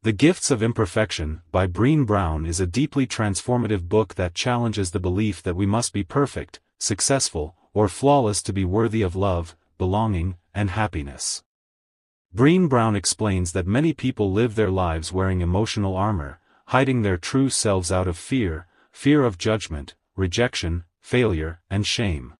The Gifts of Imperfection, by Brené Brown, is a deeply transformative book that challenges the belief that we must be perfect, successful, or flawless to be worthy of love, belonging, and happiness. Brené Brown explains that many people live their lives wearing emotional armor, hiding their true selves out of fear of judgment, rejection, failure, and shame.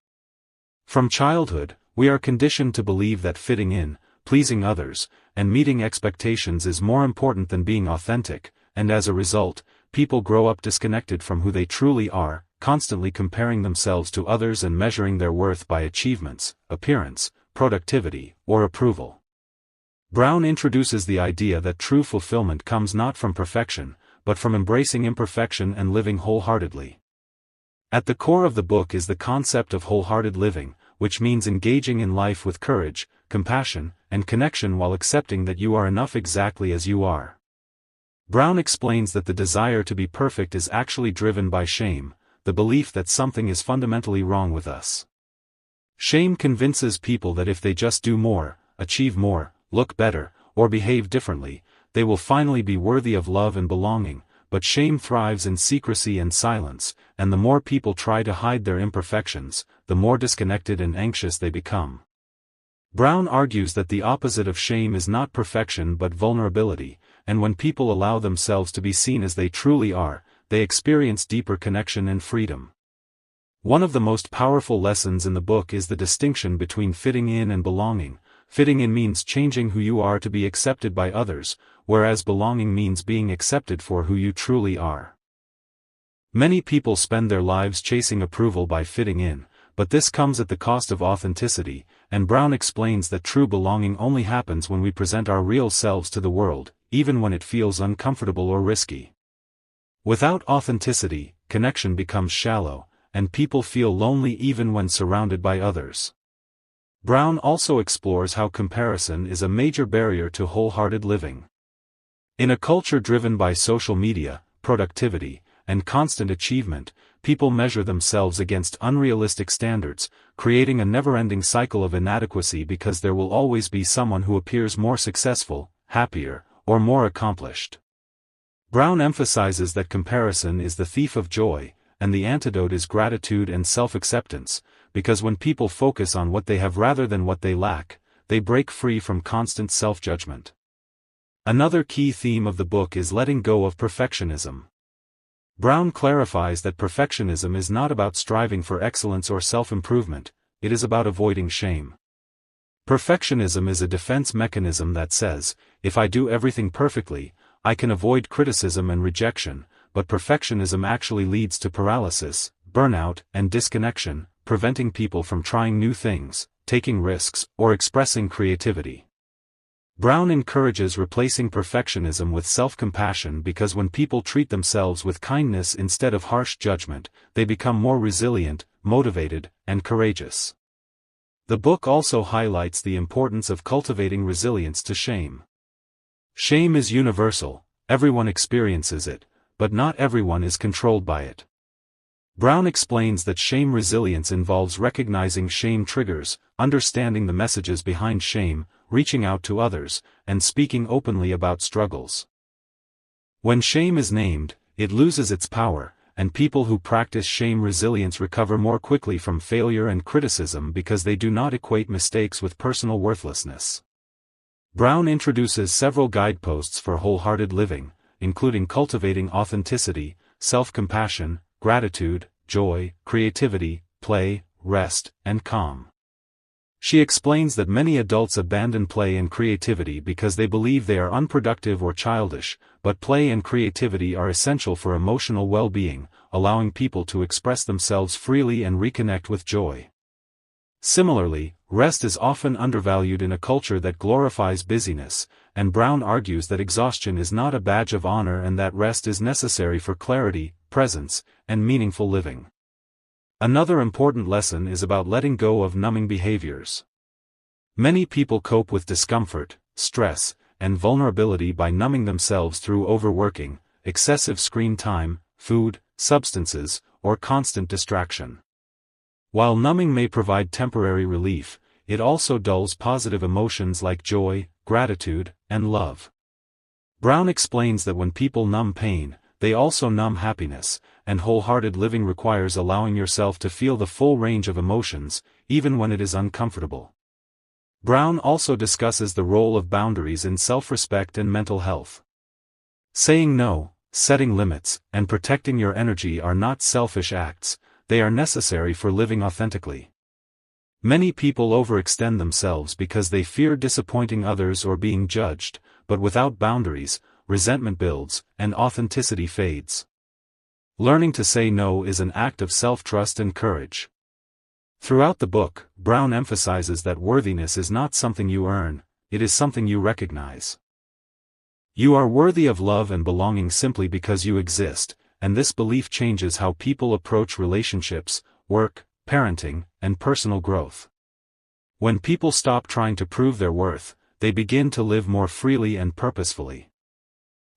From childhood, we are conditioned to believe that fitting in, pleasing others, and meeting expectations is more important than being authentic, and as a result, people grow up disconnected from who they truly are, constantly comparing themselves to others and measuring their worth by achievements, appearance, productivity, or approval. Brown introduces the idea that true fulfillment comes not from perfection, but from embracing imperfection and living wholeheartedly. At the core of the book is the concept of wholehearted living, which means engaging in life with courage, compassion, and connection while accepting that you are enough exactly as you are. Brown explains that the desire to be perfect is actually driven by shame, the belief that something is fundamentally wrong with us. Shame convinces people that if they just do more, achieve more, look better, or behave differently, they will finally be worthy of love and belonging, but shame thrives in secrecy and silence, and the more people try to hide their imperfections, the more disconnected and anxious they become. Brown argues that the opposite of shame is not perfection but vulnerability, and when people allow themselves to be seen as they truly are, they experience deeper connection and freedom. One of the most powerful lessons in the book is the distinction between fitting in and belonging. Fitting in means changing who you are to be accepted by others, whereas belonging means being accepted for who you truly are. Many people spend their lives chasing approval by fitting in, but this comes at the cost of authenticity, and Brown explains that true belonging only happens when we present our real selves to the world, even when it feels uncomfortable or risky. Without authenticity, connection becomes shallow, and people feel lonely even when surrounded by others. Brown also explores how comparison is a major barrier to wholehearted living. In a culture driven by social media, productivity, and constant achievement, people measure themselves against unrealistic standards, creating a never-ending cycle of inadequacy because there will always be someone who appears more successful, happier, or more accomplished. Brown emphasizes that comparison is the thief of joy, and the antidote is gratitude and self-acceptance, because when people focus on what they have rather than what they lack, they break free from constant self-judgment. Another key theme of the book is letting go of perfectionism. Brown clarifies that perfectionism is not about striving for excellence or self-improvement, it is about avoiding shame. Perfectionism is a defense mechanism that says, if I do everything perfectly, I can avoid criticism and rejection, but perfectionism actually leads to paralysis, burnout, and disconnection, preventing people from trying new things, taking risks, or expressing creativity. Brown encourages replacing perfectionism with self-compassion because when people treat themselves with kindness instead of harsh judgment, they become more resilient, motivated, and courageous. The book also highlights the importance of cultivating resilience to shame. Shame is universal, everyone experiences it, but not everyone is controlled by it. Brown explains that shame resilience involves recognizing shame triggers, understanding the messages behind shame, reaching out to others, and speaking openly about struggles. When shame is named, it loses its power, and people who practice shame resilience recover more quickly from failure and criticism because they do not equate mistakes with personal worthlessness. Brown introduces several guideposts for wholehearted living, including cultivating authenticity, self-compassion, gratitude, joy, creativity, play, rest, and calm. She explains that many adults abandon play and creativity because they believe they are unproductive or childish, but play and creativity are essential for emotional well-being, allowing people to express themselves freely and reconnect with joy. Similarly, rest is often undervalued in a culture that glorifies busyness, and Brown argues that exhaustion is not a badge of honor and that rest is necessary for clarity, presence, and meaningful living. Another important lesson is about letting go of numbing behaviors. Many people cope with discomfort, stress, and vulnerability by numbing themselves through overworking, excessive screen time, food, substances, or constant distraction. While numbing may provide temporary relief, it also dulls positive emotions like joy, gratitude, and love. Brown explains that when people numb pain, they also numb happiness, and wholehearted living requires allowing yourself to feel the full range of emotions, even when it is uncomfortable. Brown also discusses the role of boundaries in self-respect and mental health. Saying no, setting limits, and protecting your energy are not selfish acts, they are necessary for living authentically. Many people overextend themselves because they fear disappointing others or being judged, but without boundaries, resentment builds, and authenticity fades. Learning to say no is an act of self-trust and courage. Throughout the book, Brown emphasizes that worthiness is not something you earn, it is something you recognize. You are worthy of love and belonging simply because you exist, and this belief changes how people approach relationships, work, parenting, and personal growth. When people stop trying to prove their worth, they begin to live more freely and purposefully.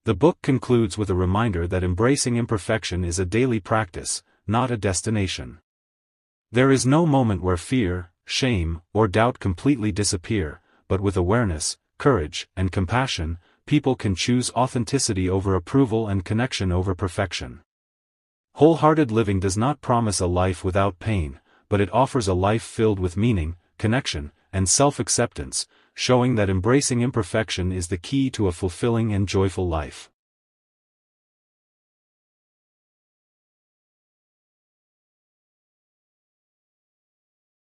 The book concludes with a reminder that embracing imperfection is a daily practice, not a destination. There is no moment where fear, shame, or doubt completely disappear, but with awareness, courage, and compassion, people can choose authenticity over approval and connection over perfection. Wholehearted living does not promise a life without pain, but it offers a life filled with meaning, connection, and self-acceptance, showing that embracing imperfection is the key to a fulfilling and joyful life.